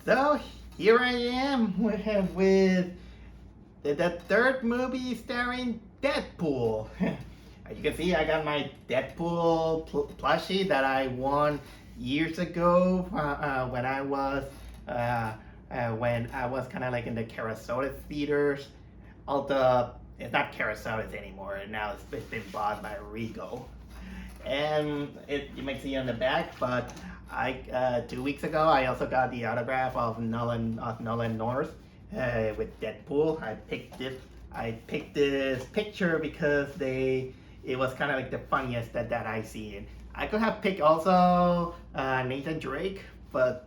So here I am with the third movie starring Deadpool. As you can see, I got my Deadpool plushie that I won years ago when I was kind of like in the Sarasota theaters. Although it's not Sarasota anymore, now it's been bought by Regal. And you may see on the back, but I 2 weeks ago I also got the autograph of Nolan North with Deadpool. I picked this picture because it was kind of like the funniest that I seen. I could have picked also Nathan Drake, but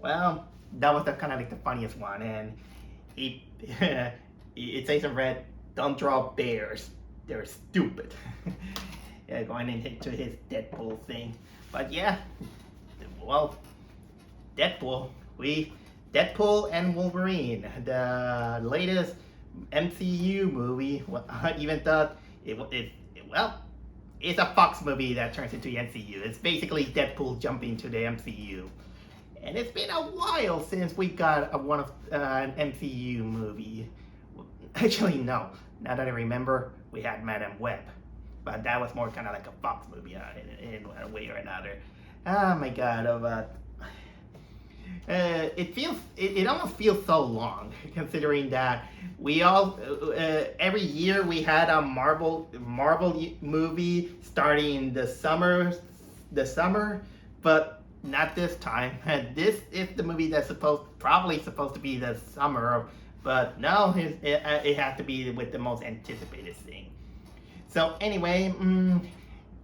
well, that was the kind of like the funniest one, and it it says in red, "Don't draw bears, they're stupid." Yeah, going into his Deadpool thing. But yeah, well, Deadpool and Wolverine, the latest MCU movie. Well, I even thought it's a Fox movie that turns into the MCU. It's basically Deadpool jumping to the MCU. And it's been a while since we got an MCU movie. Actually, no. Now that I remember, we had Madam Web. But that was more kind of like a Fox movie in a way or another. Oh my god, it almost feels so long, considering that we all every year we had a Marvel movie starting the summer, but not this time. This is the movie that's probably supposed to be the summer, but no, it has to be with the most anticipated thing. So anyway,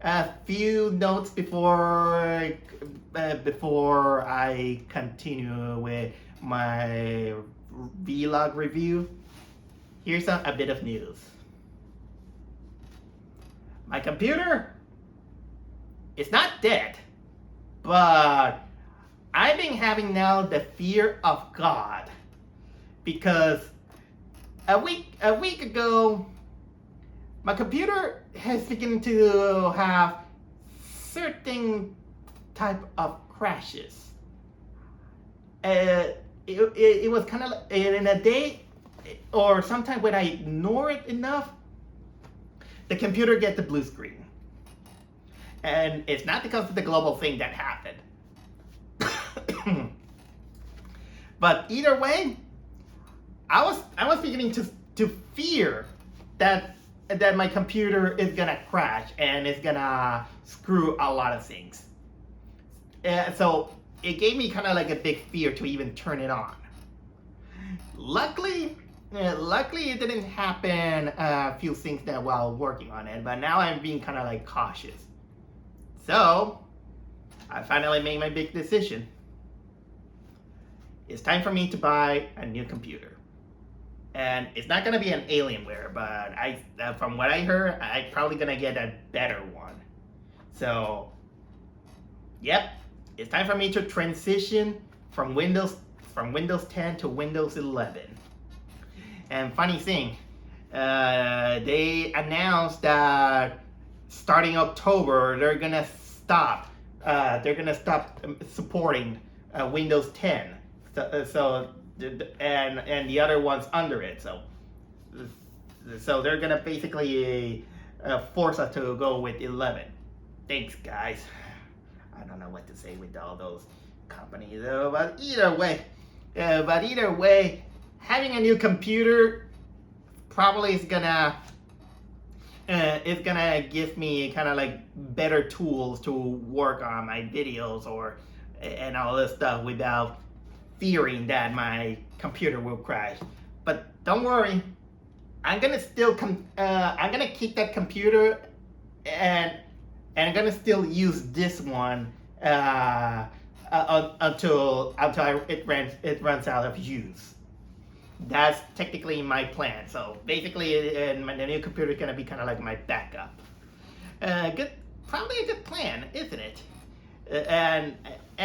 a few notes before I continue with my vlog review. Here's a bit of news. My computer is not dead, but I've been having now the fear of God, because a week ago, my computer has begun to have certain type of crashes. It was kind of like in a day, or sometime when I ignore it enough, the computer gets the blue screen. And it's not because of the global thing that happened. But either way, I was beginning to fear that my computer is gonna crash and it's gonna screw a lot of things. So it gave me kind of like a big fear to even turn it on. Luckily it didn't happen a few things that while working on it, but now I'm being kind of like cautious. So I finally made my big decision. It's time for me to buy a new computer. And it's not gonna be an Alienware, but from what I heard, I'm probably gonna get a better one. So, yep, it's time for me to transition from Windows 10 to Windows 11. And funny thing, they announced that starting October they're gonna stop supporting Windows 10. And the other ones under it. So they're gonna basically force us to go with 11. Thanks, guys. I don't know what to say with all those companies though, but either way, having a new computer probably is gonna give me kind of like better tools to work on my videos and all this stuff without fearing that my computer will crash. But don't worry, I'm gonna keep that computer, and I'm gonna still use this one until it runs out of use. That's technically my plan. So basically, the new computer is gonna be kind of like my backup. Probably a good plan, isn't it? And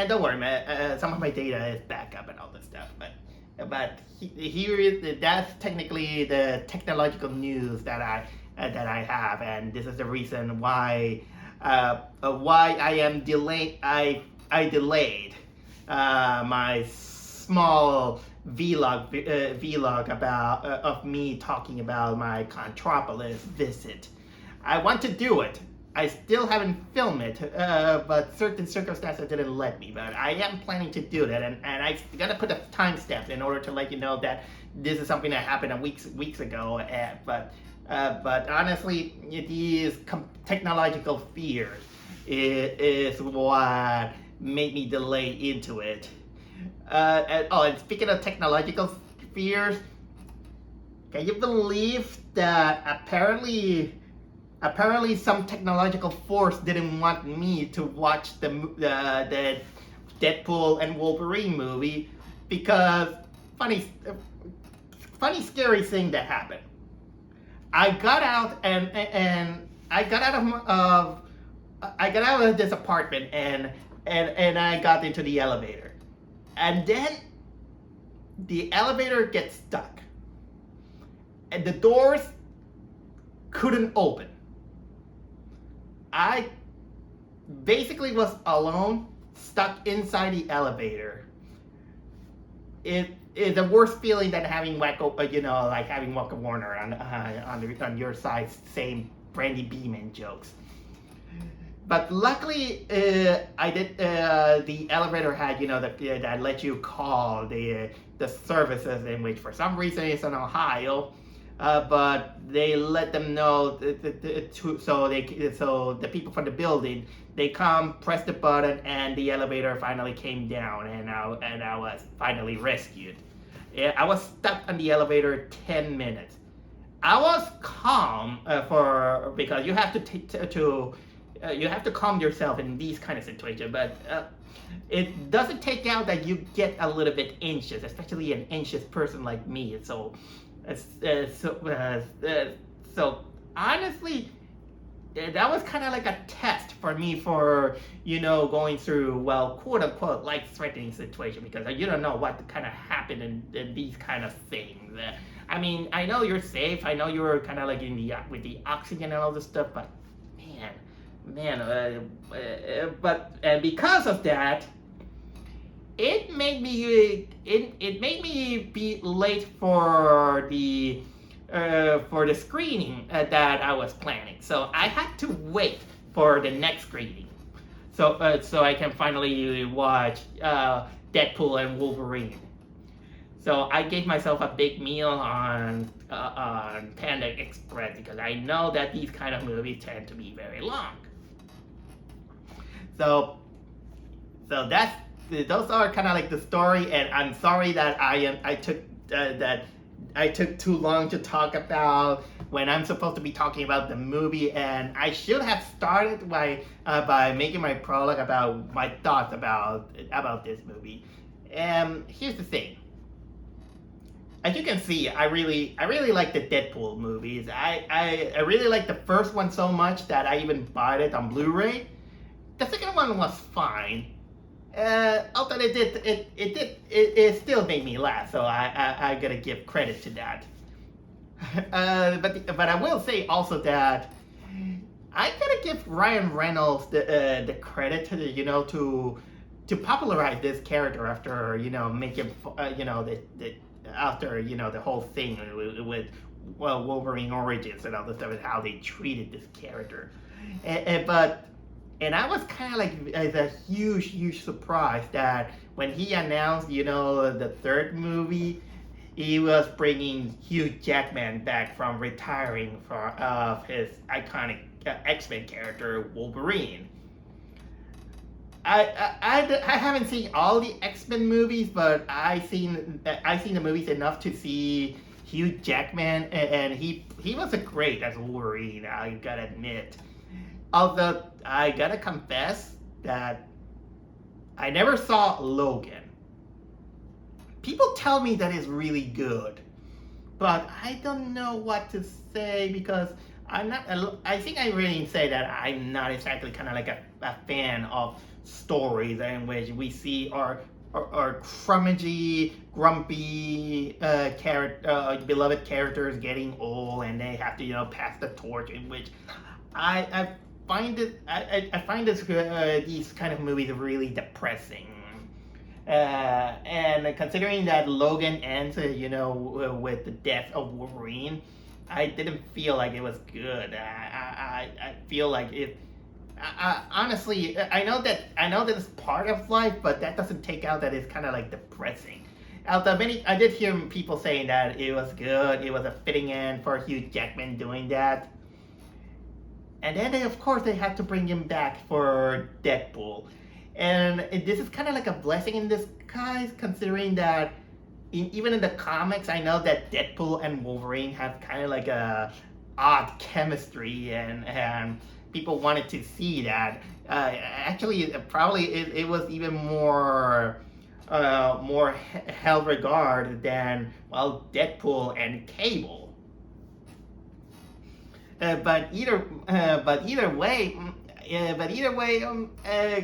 don't worry, man. Some of my data is backup and all this stuff, but that's technically the technological news that I have, and this is the reason why I am delayed. I delayed my small vlog about of me talking about my Contropolis visit. I want to do it. I still haven't filmed it, but certain circumstances didn't let me. But I am planning to do that, and I gotta put a timestamp in order to let you know that this is something that happened weeks ago. But honestly, these technological fears is what made me delay into it. And speaking of technological fears, can you believe that apparently some technological force didn't want me to watch the Deadpool and Wolverine movie because funny scary thing that happened. I got out and I got out of this apartment and I got into the elevator. And then the elevator gets stuck. And the doors couldn't open. I basically was alone, stuck inside the elevator. It is the worst feeling than having having Waka Warner on your side saying Brandy Beeman jokes. But luckily, I did. The elevator had that let you call the services in which for some reason it's in Ohio. But they let them know so the people from the building, they come, press the button, and the elevator finally came down, and I was finally rescued. I was stuck on the elevator 10 minutes. I was calm because you have to calm yourself in these kind of situations, but it doesn't take out that you get a little bit anxious, especially an anxious person like me. So honestly, that was kind of like a test for me for going through quote unquote life-threatening situation, because you don't know what kind of happen in these kind of things. I mean, I know you're safe. I know you're kind of like with the oxygen and all this stuff, but and because of that, it made me be late for the screening that I was planning. So I had to wait for the next screening, so I can finally watch Deadpool and Wolverine. So I gave myself a big meal on Panda Express because I know that these kind of movies tend to be very long. So those are kind of like the story, and I'm sorry that I took too long to talk about when I'm supposed to be talking about the movie, and I should have started by making my prologue about my thoughts about this movie. Here's the thing. As you can see, I really like the Deadpool movies. I really like the first one so much that I even bought it on Blu-ray. The second one was fine. Although it still made me laugh, so I gotta give credit to that. But I will say also that I gotta give Ryan Reynolds the credit to popularize this character after making after the whole thing with Wolverine Origins and all the stuff and how they treated this character, and I was kind of like a huge surprise that when he announced, the third movie, he was bringing Hugh Jackman back from retiring of his iconic X-Men character Wolverine. I haven't seen all the X-Men movies, but I've seen the movies enough to see Hugh Jackman, and he was a great as Wolverine, I gotta admit. Although I gotta confess that I never saw Logan. People tell me that it's really good, but I don't know what to say because I think I really say that I'm not exactly kind of like a fan of stories in which we see our crummagey, grumpy beloved characters getting old and they have to pass the torch, in which I find these kind of movies really depressing. And considering that Logan ends, with the death of Wolverine, I didn't feel like it was good. I feel like it. Honestly, I know that it's part of life, but that doesn't take out that it's kind of like depressing. Out of many, I did hear people saying that it was good. It was a fitting end for Hugh Jackman doing that. And then of course they had to bring him back for Deadpool. And this is kind of like a blessing in disguise, considering that even in the comics, I know that Deadpool and Wolverine have kind of like a odd chemistry, and people wanted to see that. Actually, probably it was even more held regard than, well, Deadpool and Cable. But either way,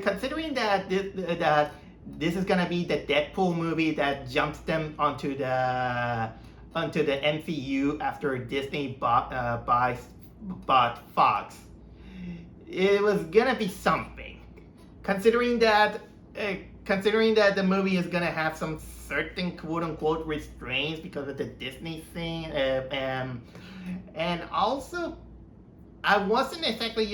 considering that this is gonna be the Deadpool movie that jumps them onto the MCU after Disney bought Fox, it was gonna be something. Considering that the movie is gonna have some certain quote unquote restraints because of the Disney thing, and also I wasn't exactly,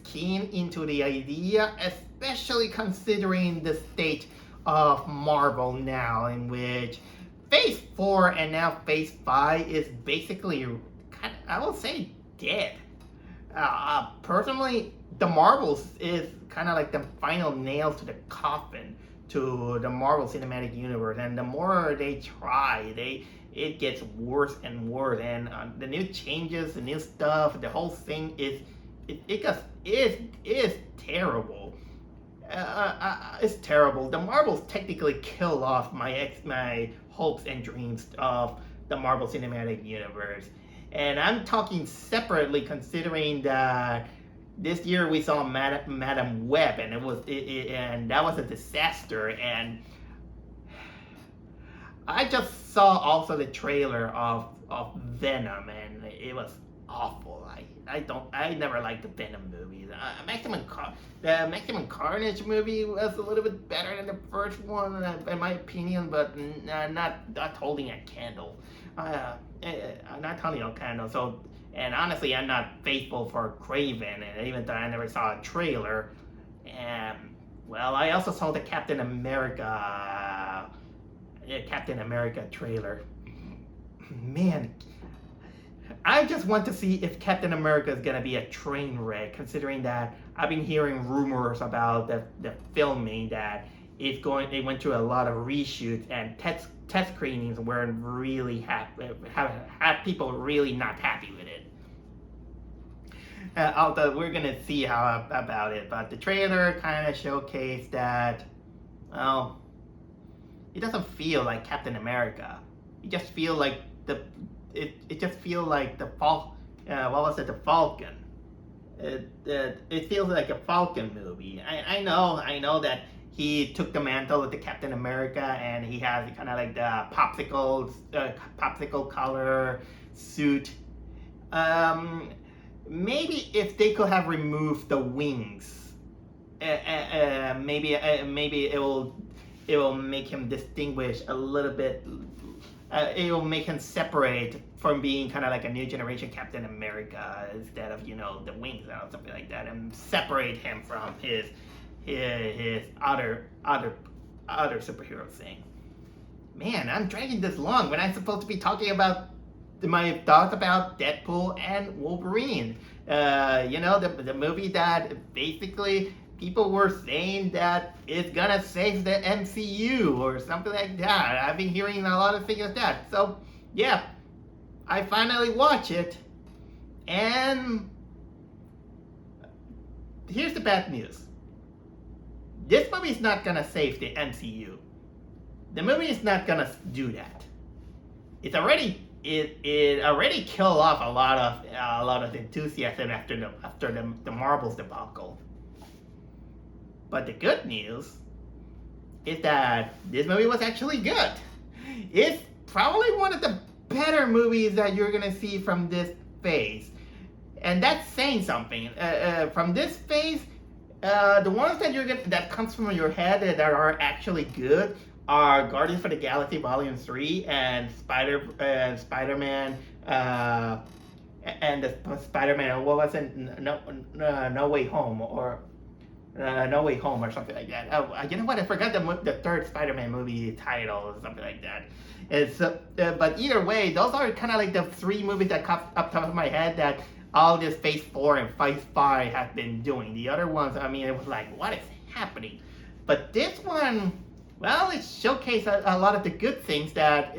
keen into the idea, especially considering the state of Marvel now, in which Phase 4 and now Phase 5 is basically, I will say, dead. Personally, the Marvels is kind of like the final nail to the coffin to the Marvel Cinematic Universe, and the more they try, it gets worse and worse. And the new changes, the new stuff, the whole thing is terrible. It's terrible. The Marvels technically kill off my hopes and dreams of the Marvel Cinematic Universe. And I'm talking separately, considering that this year we saw Madam Web, and and that was a disaster. And I just saw also the trailer of Venom, and it was awful. I never liked the Venom movies. The Maximum Carnage movie was a little bit better than the first one, in my opinion, but not holding a candle. Not holding a candle. So, and honestly, I'm not faithful for Craven, and even though I never saw a trailer. And well, I also saw the Captain America trailer. Man, I just want to see if Captain America is gonna be a train wreck, considering that I've been hearing rumors about the filming that they went through a lot of reshoots, and test screenings weren't really have people really not happy with it. Although we're gonna see how about it, but the trailer kind of showcased that, well, it doesn't feel like Captain America. It just feel like it just feel like the Falcon. It feels like a Falcon movie. I know that he took the mantle of the Captain America, and he has kind of like the popsicle color suit. Maybe if they could have removed the wings, maybe it will make him distinguish a little bit. It will make him separate from being kind of like a new generation Captain America, instead of the wings or something like that, and separate him from his other superhero thing. Man, I'm dragging this long when I'm supposed to be talking about my thoughts about Deadpool and Wolverine. The movie that basically people were saying that it's gonna save the MCU or something like that. I've been hearing a lot of things like that. So yeah, I finally watched it, and here's the bad news. This movie is not gonna save the MCU. The movie is not gonna do that. It already killed off a lot of enthusiasm after the Marvel's debacle. But the good news is that this movie was actually good. It's probably one of the better movies that you're gonna see from this phase, and that's saying something. From this phase, The ones that comes from your head that are actually good are Guardians of the Galaxy Volume 3 and Spider-Man and the Spider-Man, what was it? No Way Home, or No Way Home, or something like that. Oh, you know what? I forgot the third Spider-Man movie title or something like that. But either way, those are kind of like the three movies that come up top of my head that all this Phase 4 and Phase 5 have been doing. The other ones, I mean, it was like, what is happening? But this one, well, it showcased a lot of the good things that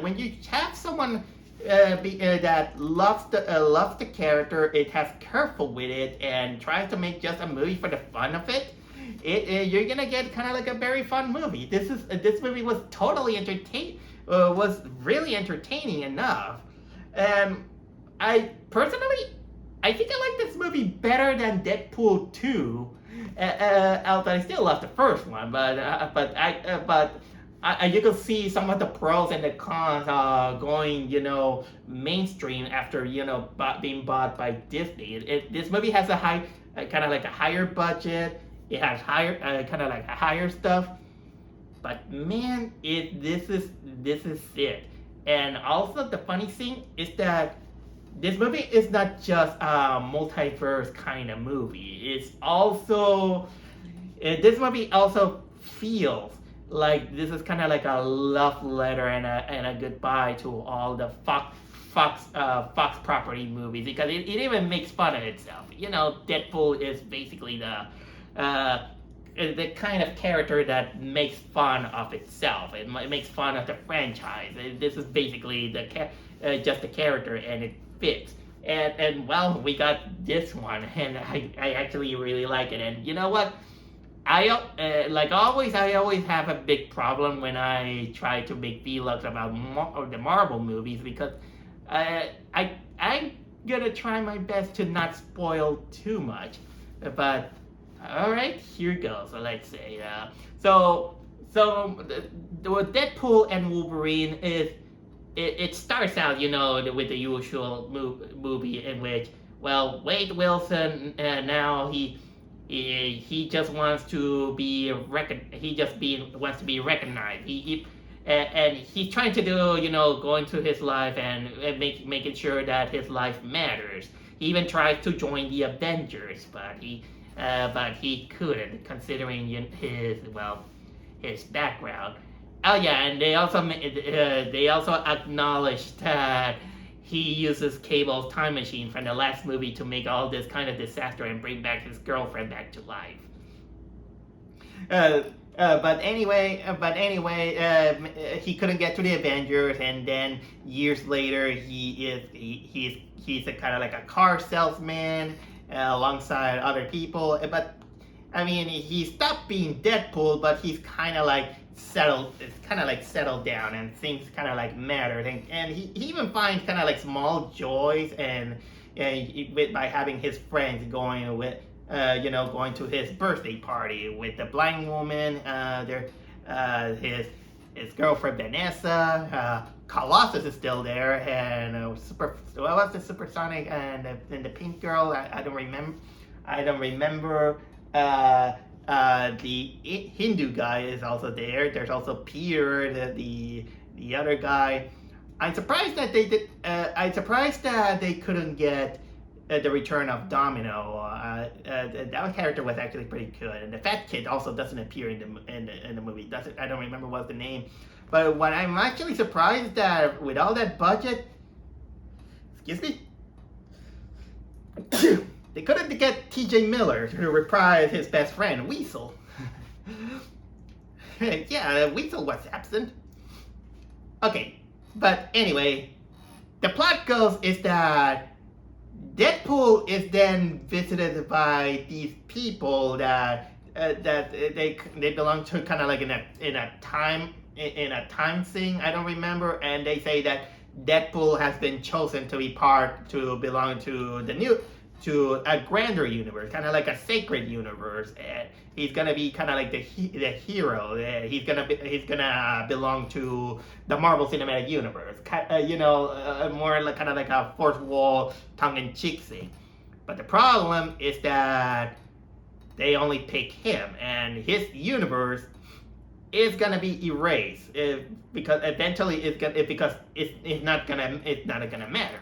when you have someone that loves the character, it has careful with it, and tries to make just a movie for the fun of it. You're gonna get kind of like a very fun movie. This movie was totally was really entertaining enough. I personally, I think I like this movie better than Deadpool 2. Although I still love the first one, but you can see some of the pros and the cons going, mainstream after, being bought by Disney. This movie has a kind of like a higher budget. It has kind of like a higher stuff. But man, this is it. And also the funny thing is that this movie is not just a multiverse kind of movie. It's also this movie also feels like this is kind of like a love letter and a goodbye to all the Fox property movies, because it even makes fun of itself. Deadpool is basically the kind of character that makes fun of itself. It makes fun of the franchise. This is basically just the character, and it fits. And well, we got this one, and I actually really like it. And you know what? Like always, I always have a big problem when I try to make vlogs about the Marvel movies, because I'm gonna try my best to not spoil too much. But all right, here goes. So let's say so the Deadpool and Wolverine is it starts out with the usual movie in which, well, Wade Wilson now he just wants to be wants to be recognized. And he's trying to do, going through his life and making sure that his life matters. He even tries to join the Avengers, but he couldn't, considering his background. Oh yeah, and they also acknowledged that he uses Cable's time machine from the last movie to make all this kind of disaster and bring back his girlfriend back to life. But anyway, he couldn't get to the Avengers, and then years later, he's a kind of like a car salesman alongside other people. But I mean, he stopped being Deadpool, but he's kind of like settled down, and things kind of like matter, and he even finds kind of like small joys and by having his friends going to his birthday party with the blind woman, his girlfriend Vanessa, Colossus is still there, and what was the Supersonic and the pink girl? I don't remember. The Hindu guy is also there. There's also Peter, the other guy. I'm surprised that they couldn't get the return of Domino. That character was actually pretty good, and the fat kid also doesn't appear in the movie. I don't remember what's the name. But what I'm actually surprised that with all that budget, excuse me. They couldn't get T.J. Miller to reprise his best friend, Weasel. Yeah, Weasel was absent. Okay, but anyway, the plot goes is that Deadpool is then visited by these people that they belong to, kind of like in a time thing. I don't remember, and they say that Deadpool has been chosen to belong to a grander universe, kind of like a sacred universe, and he's gonna be kind of like the hero. He's gonna belong to the Marvel Cinematic Universe. More like kind of like a fourth wall, tongue-in-cheek thing. But the problem is that they only pick him, and his universe is gonna be erased because eventually it's not gonna matter.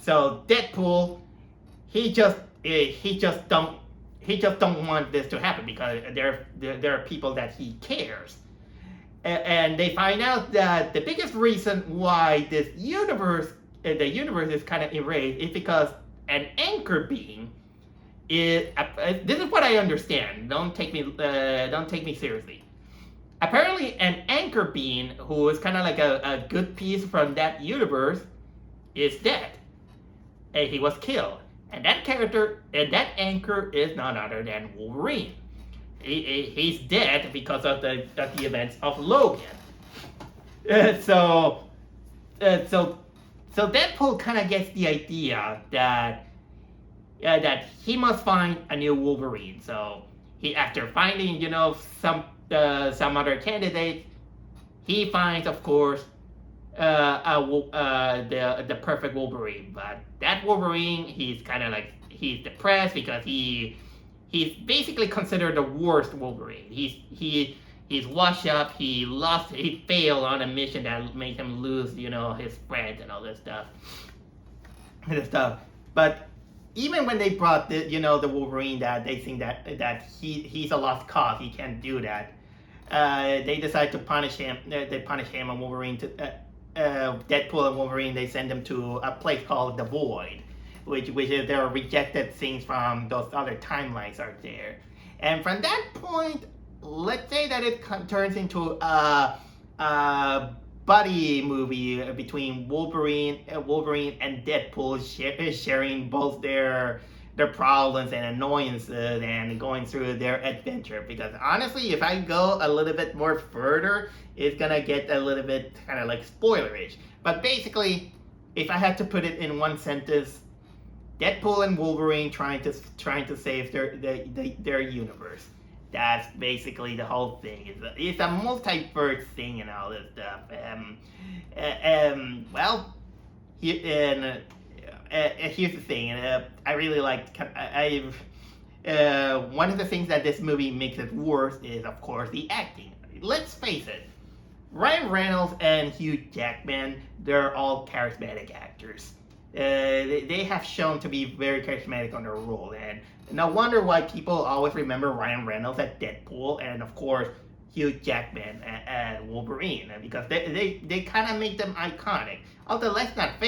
So Deadpool, he just don't want this to happen because there are people that he cares, and they find out that the biggest reason why the universe is kind of erased is because an anchor being is. This is what I understand. Don't take me seriously. Apparently, an anchor being who is kind of like a good piece from that universe is dead, and he was killed. And that anchor is none other than Wolverine. He's dead because of the events of Logan. So Deadpool kind of gets the idea that he must find a new Wolverine. So after finding some other candidates, he finds, of course, the perfect Wolverine. But that Wolverine, he's kind of like, he's depressed because he's basically considered the worst Wolverine. He's washed up. He failed on a mission that made him lose, his friends and all this stuff. But even when they brought the Wolverine that they think that he's a lost cause, he can't do that. They decide to punish him. They punish him and Wolverine Deadpool and Wolverine. They send them to a place called the Void, which is their rejected things from those other timelines are there. And from that point, let's say that it turns into a buddy movie between Wolverine and Deadpool, sharing both their problems and annoyances and going through their adventure. Because honestly, if I go a little bit more further, it's gonna get a little bit kind of like spoilerish. But basically, if I had to put it in one sentence, Deadpool and Wolverine trying to save their universe. That's basically the whole thing. It's a multiverse thing and all this stuff. Well, here's the thing. I really like. One of the things that this movie makes it worse is, of course, the acting. Let's face it. Ryan Reynolds and Hugh Jackman, they're all charismatic actors. They have shown to be very charismatic on their role, and no wonder why people always remember Ryan Reynolds as Deadpool, and of course Hugh Jackman as Wolverine, because they kind of make them iconic. Although let's not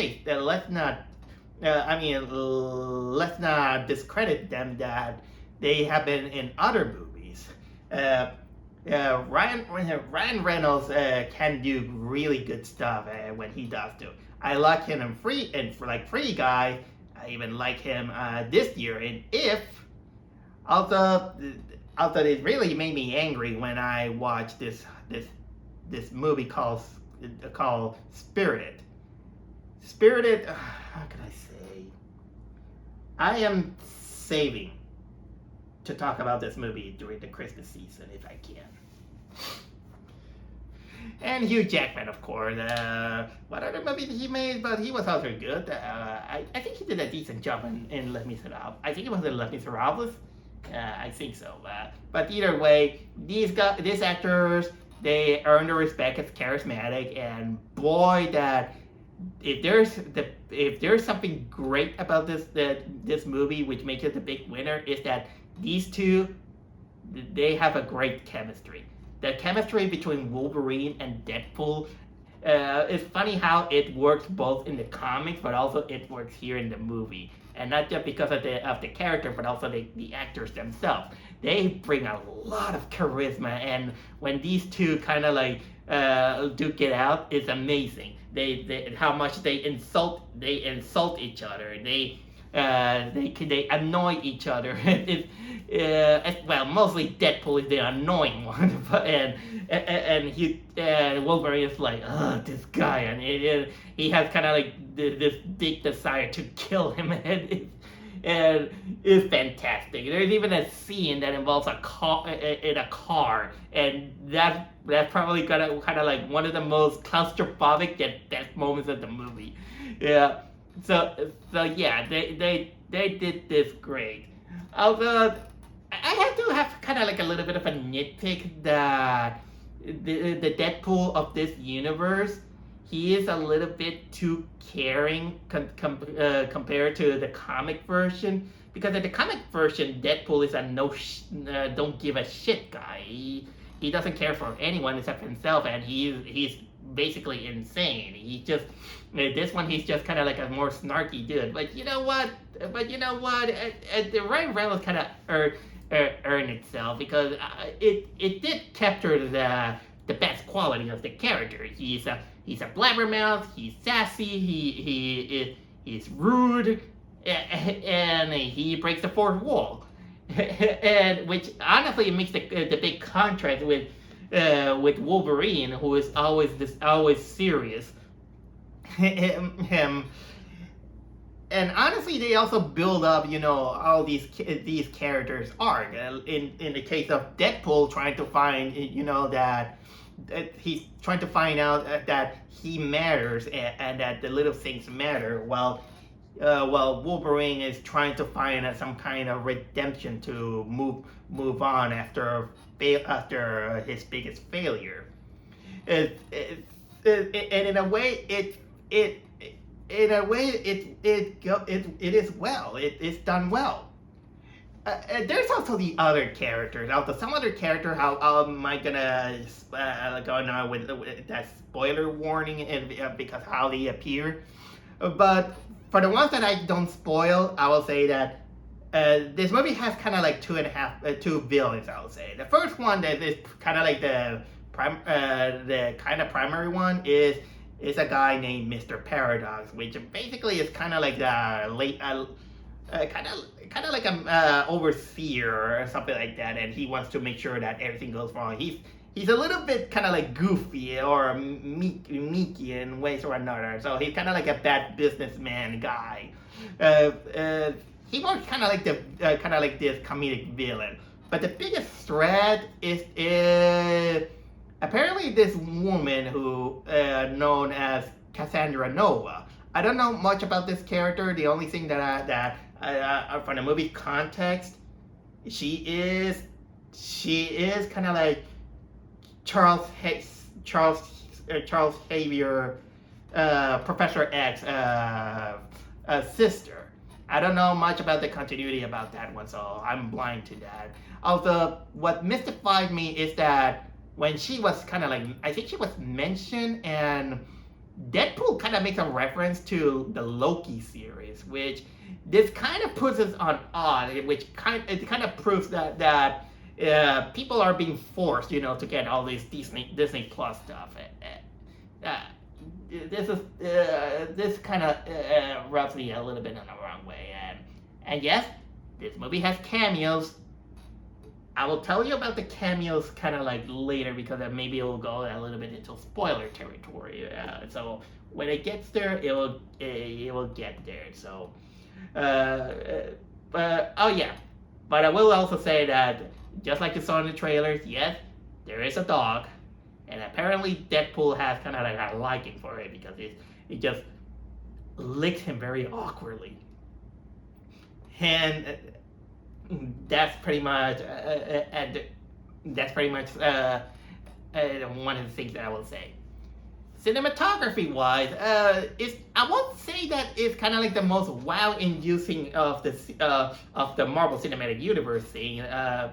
discredit them that they have been in other movies. Ryan Reynolds can do really good stuff when he does too. I like him in Free Guy. I even like him this year in If. Although it really made me angry when I watched this movie called Spirited. Spirited. How can I say? I am saving to talk about this movie during the Christmas season if I can. And Hugh Jackman, of course. What other movies he made? But he was also good. I think he did a decent job in Les Miserables. I think it was in Les Miserables. I think so. But either way, these actors, they earn the respect as charismatic. And boy, that if there's something great about this movie, which makes it the big winner, is that these two, they have a great chemistry. The chemistry between Wolverine and Deadpool, it's funny how it works both in the comics, but also it works here in the movie. And not just because of the character, but also the actors themselves. They bring a lot of charisma, and when these two kind of like duke it out, it's amazing. They how much they insult each other. They annoy each other. Well, mostly Deadpool is the annoying one, and Wolverine is like, this guy, and he has kind of like this big desire to kill him, and it's fantastic. There's even a scene that involves a car and that's probably kind of like one of the most claustrophobic yet best moments of the movie. Yeah. So yeah, they did this great. Although I I have to have kind of like a little bit of a nitpick that the Deadpool of this universe, he is a little bit too caring compared to the comic version. Because in the comic version, Deadpool is a don't give a shit guy. He doesn't care for anyone except himself, and he's basically insane. He just this one he's just kind of like a more snarky dude. But you know what? The Ryan Reynolds kind of earned itself because it did capture the best quality of the character. He's a blabbermouth. He's sassy. He's rude, and he breaks the fourth wall. And which honestly makes the big contrast with Wolverine, who is always serious. Him. And honestly, they also build up, all these characters' arc. In the case of Deadpool, trying to find, that he's trying to find out that he matters and that the little things matter. While Wolverine is trying to find some kind of redemption to move on after his biggest failure. And in a way, it is well. It's done well. There's also the other characters. Some other character. How am I gonna go on with that spoiler warning because how they appear? But for the ones that I don't spoil, I will say that this movie has kind of like two villains. I would say the first one that is kind of like the kind of primary one is a guy named Mr. Paradox, which basically is kind of like the late kind of like a overseer or something like that, and he wants to make sure that everything goes wrong. He's a little bit kind of like goofy or meeky in ways or another. So he's kind of like a bad businessman guy. He works kind of like this comedic villain. But the biggest threat is apparently this woman who known as Cassandra Nova. I don't know much about this character. The only thing that from the movie context, she is kind of like Charles Xavier, Professor X sister. I don't know much about the continuity about that one, so I'm blind to that. Also, what mystified me is that when she was kind of like, I think she was mentioned, and Deadpool kind of makes a reference to the Loki series, which this kind of puts us on odd, which kind of proves that people are being forced, to get all this Disney Plus stuff. This kind of rubs me a little bit in the wrong way. And yes, this movie has cameos. I will tell you about the cameos kind of like later because maybe it will go a little bit into spoiler territory. So when it gets there, it will get there. So, oh yeah. But I will also say that just like you saw in the trailers, yes, there is a dog. And apparently Deadpool has kind of like a liking for it because it just licks him very awkwardly. And that's pretty much one of the things that I will say. Cinematography wise, I won't say that it's kind of like the most wow-inducing of the Marvel Cinematic Universe thing,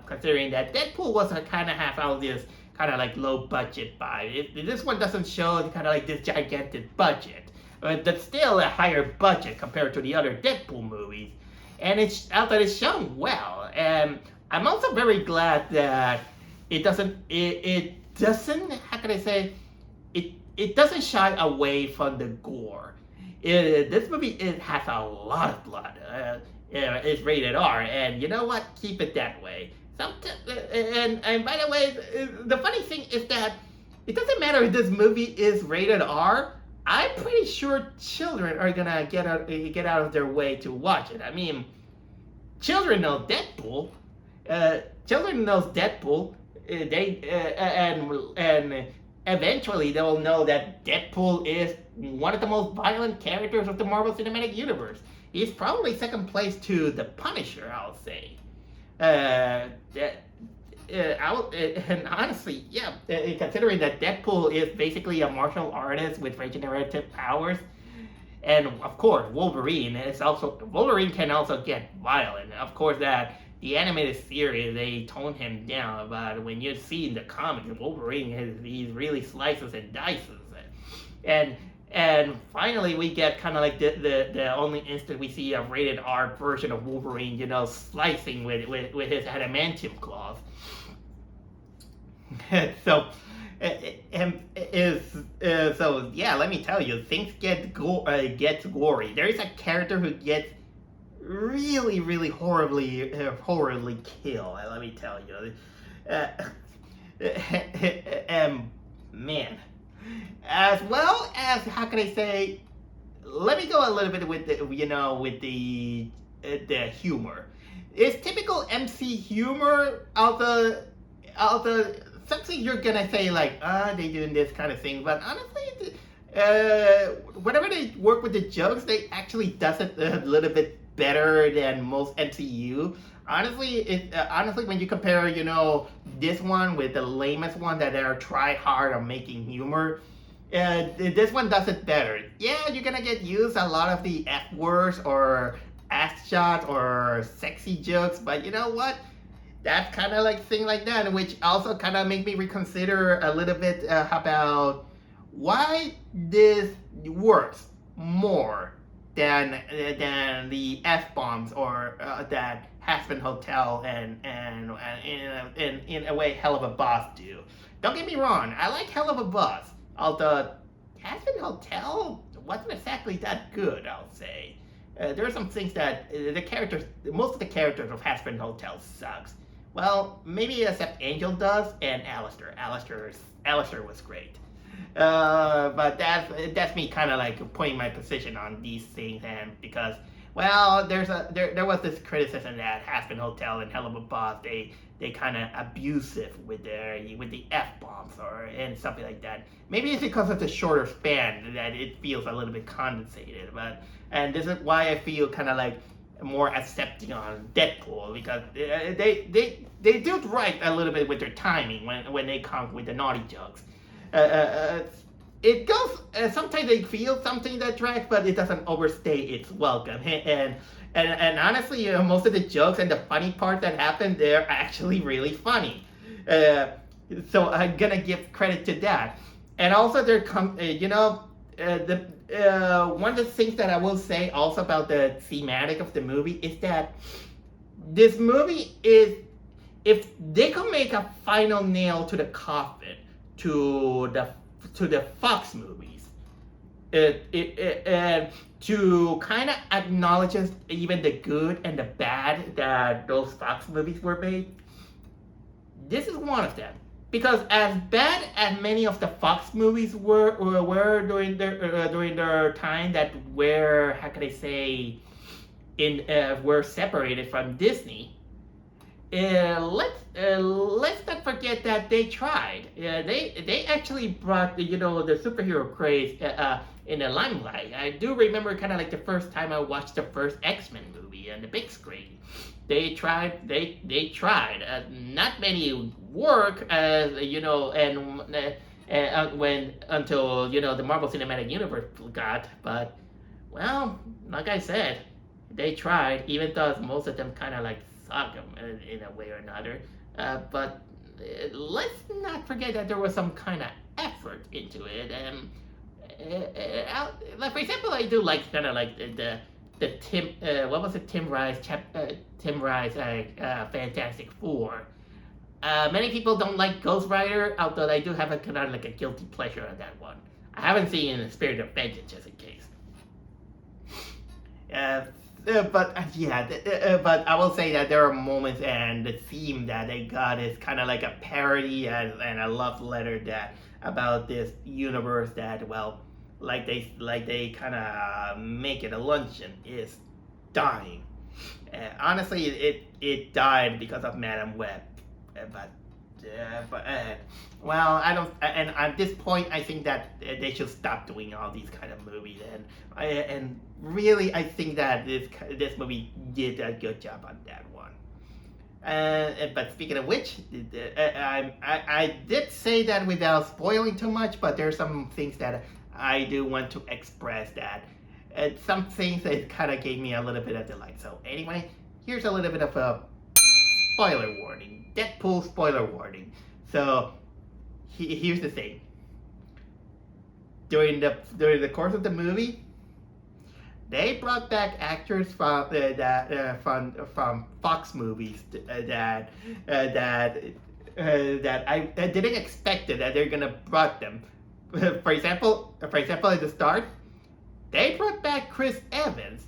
considering that Deadpool was a kind of half out of this kind of like low budget vibe. This one doesn't show kind of like this gigantic budget, but still a higher budget compared to the other Deadpool movies. And I thought it's shown well. And I'm also very glad that it doesn't, how can I say, it doesn't shy away from the gore. This movie has a lot of blood. It's rated R, and you know what? Keep it that way. And by the way, the funny thing is that it doesn't matter if this movie is rated R. I'm pretty sure children are gonna get out of their way to watch it. I mean, children know Deadpool. Children knows Deadpool. And eventually they will know that Deadpool is one of the most violent characters of the Marvel Cinematic Universe. He's probably second place to the Punisher, I'll say. Uh, that, and honestly, yeah, considering that Deadpool is basically a martial artist with regenerative powers, and of course Wolverine can also get violent. Of course, that the animated series they toned him down, but when you see in the comics, Wolverine he really slices and dices it, and finally we get kind of like the only instant we see a rated R version of Wolverine, slicing with his adamantium claws. So, so yeah, let me tell you, things gets gory. There is a character who gets really horribly killed. Let me tell you, uh, man, as well as how can I say? Let me go a little bit with the humor. It's typical MC humor of the something you're gonna say like, they doing this kind of thing, but honestly, whenever they work with the jokes, they actually does it a little bit better than most MCU. Honestly, when you compare, this one with the lamest one that are try hard on making humor, this one does it better. Yeah, you're gonna get used a lot of the F words or ass shots or sexy jokes, but you know what? That's kind of like thing like that, which also kind of make me reconsider a little bit about why this works more than the F bombs or that Aspen Hotel and in a way Hell of a Boss do. Don't get me wrong, I like Hell of a Boss, although Aspen Hotel wasn't exactly that good, I'll say. There are some things that most of the characters of Aspen Hotel sucks. Well, maybe except Angel does and Alistair. Alistair was great. But that's me kind of like putting my position on these things, and because there was this criticism that Aspen Hotel and Hell of a Boss they kind of abusive with the F bombs and something like that. Maybe it's because of the shorter span that it feels a little bit condensated, and this is why I feel kind of like more accepting on Deadpool, because they do right a little bit with their timing when they come with the naughty jokes. It goes sometimes they feel something that drags, but it doesn't overstay its welcome. And honestly, most of the jokes and the funny part that happen, they're actually really funny. So I'm gonna give credit to that. And also there come one of the things that I will say also about the thematic of the movie is that this movie is, if they could make a final nail to the coffin to the Fox movies, to kind of acknowledge even the good and the bad that those Fox movies were made, this is one of them. Because as bad as many of the Fox movies were during their time that were, how can I say, were separated from Disney, let's not forget that they tried. They actually brought the superhero craze in the limelight. I do remember kind of like the first time I watched the first X-Men movie on the big screen. They tried. They tried. Not many work, and when until the Marvel Cinematic Universe got. But well, like I said, they tried. Even though most of them kind of like suck in a way or another. But let's not forget that there was some kind of effort into it. Like for example, I do like kind of like the Tim what was it Tim Rice Fantastic Four. Many people don't like Ghost Rider, although I do have a kind of like a guilty pleasure on that one. I haven't seen In the Spirit of Vengeance just in case. But I will say that there are moments, and the theme that they got is kind of like a parody and a love letter that about this universe that, well, like they kind of make it a luncheon, is dying. Honestly, it died because of Madame Web, well, I don't. And at this point, I think that they should stop doing all these kind of movies. And really, I think that this movie did a good job on that one. But speaking of which, I did say that without spoiling too much, but there's some things that I do want to express that. Some things that kind of gave me a little bit of delight. So anyway, here's a little bit of a spoiler warning. Deadpool spoiler warning. So here's the thing. During the course of the movie, they brought back actors from Fox movies that I didn't expect that they're gonna brought them. For example, at the start, they brought back Chris Evans,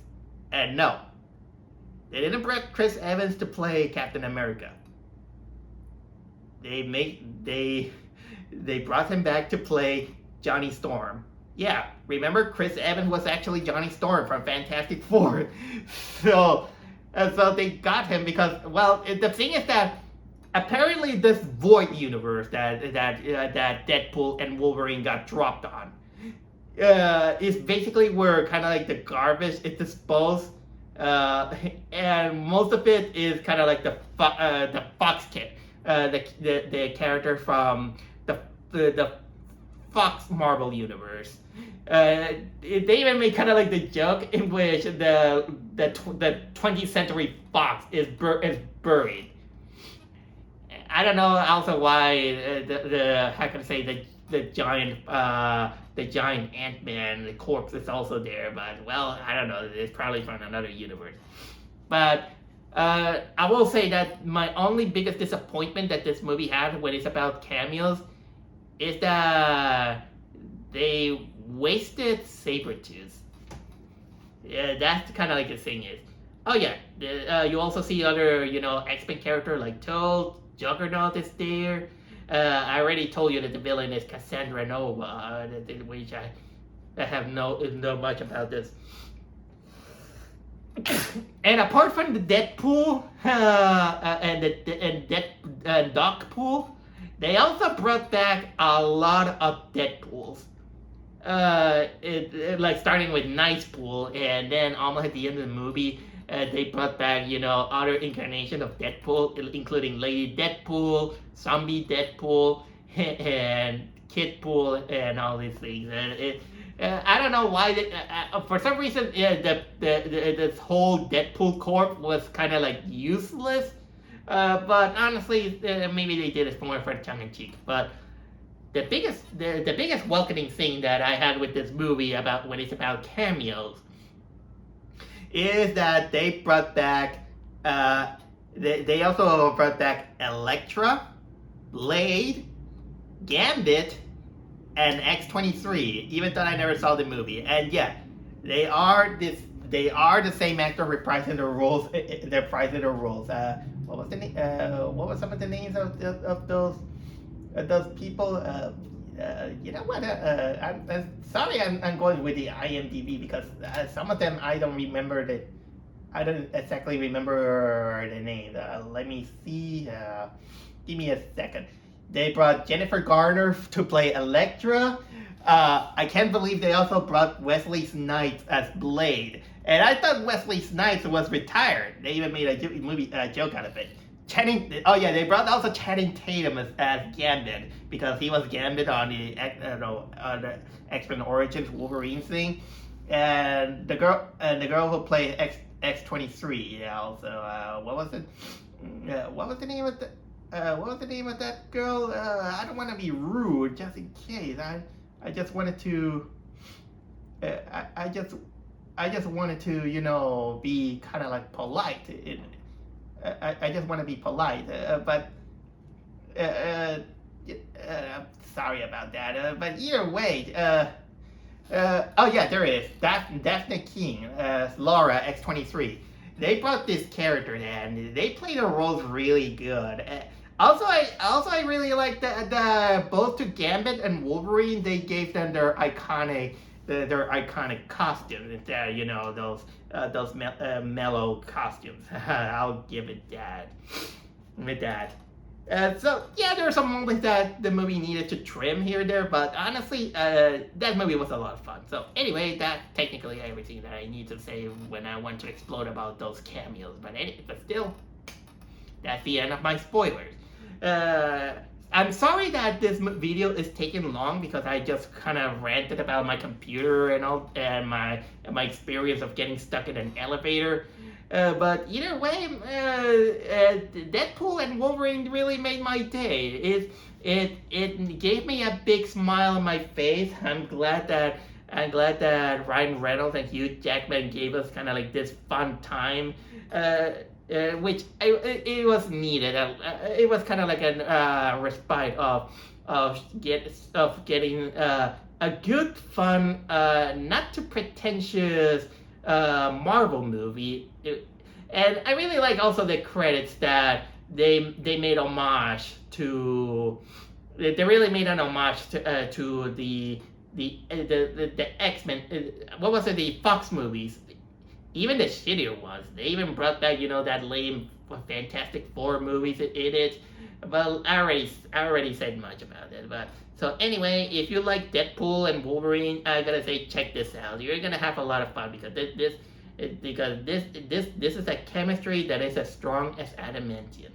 and no, they didn't bring Chris Evans to play Captain America. They brought him back to play Johnny Storm. Yeah, remember Chris Evans was actually Johnny Storm from Fantastic Four. So they got him because, well, the thing is that apparently this void universe that Deadpool and Wolverine got dropped on is basically where kind of like the garbage is disposed, and most of it is kind of like the Fox kid, the character from the Fox Marvel universe. They even made kind of like the joke in which the 20th Century Fox is buried. I don't know also why how can I say the giant Ant-Man, the corpse is also there, but well, I don't know. It's probably from another universe. But I will say that my only biggest disappointment that this movie had when it's about cameos is that they wasted Sabretooth. Yeah, that's kind of like the thing is. Oh yeah, you also see other, X-Men character like Toad, Juggernaut is there. I already told you that the villain is Cassandra Nova, which I have no much about this. And apart from the Deadpool and Dogpool, they also brought back a lot of Deadpools. Like starting with Nicepool, and then almost at the end of the movie, they brought back, other incarnations of Deadpool, including Lady Deadpool, Zombie Deadpool, and Kidpool, and all these things. I don't know why. For some reason, this whole Deadpool corp was kind of like useless. But honestly, maybe they did it more for tongue in cheek. But the biggest welcoming thing that I had with this movie about when it's about cameos is that they brought back. They also brought back Elektra, Blade, Gambit, and X-23. Even though I never saw the movie, and yeah, they are the same actor reprising the roles. They're reprising the roles. What was the name? What were some of the names of those people? You know what? I'm sorry. I'm going with the IMDb because some of them I don't remember I don't exactly remember the name. Let me see. Give me a second. They brought Jennifer Garner to play Elektra. I can't believe they also brought Wesley Snipes as Blade. And I thought Wesley Snipes was retired. They even made a joke out of it. They brought also Channing Tatum as Gambit because he was Gambit on the X-Men Origins Wolverine thing, and the girl who played X-23. Also, what was it? What was the name of that girl? I don't want to be rude, just in case. I just wanted to. I just wanted to, be kind of like polite. I just want to be polite, but sorry about that. But either way, there it is. Daphne King, Laura X-23. They brought this character and they played their roles really good. Also, I really like the both to Gambit and Wolverine. They gave them their iconic costumes. Those mellow costumes. I'll give it that. With that. So yeah, there are some moments that the movie needed to trim here and there, but honestly, that movie was a lot of fun. So anyway, that's technically everything that I need to say when I want to explode about those cameos. But still, That's the end of my spoilers. I'm sorry that this video is taking long because I just kind of ranted about my computer and all, and my experience of getting stuck in an elevator. But either way, Deadpool and Wolverine really made my day. It gave me a big smile on my face. I'm glad that Ryan Reynolds and Hugh Jackman gave us kind of like this fun time. Which it was needed. It was kind of like a respite of getting a good, fun, not too pretentious Marvel movie. And I really like also the credits that they made homage to. They really made an homage to the X-Men. What was it? The Fox movies. Even the shittier ones. They even brought back, that lame Fantastic Four movies in it. Well, I already said much about it. But so anyway, if you like Deadpool and Wolverine, I gotta say check this out. You're gonna have a lot of fun because this is a chemistry that is as strong as adamantium.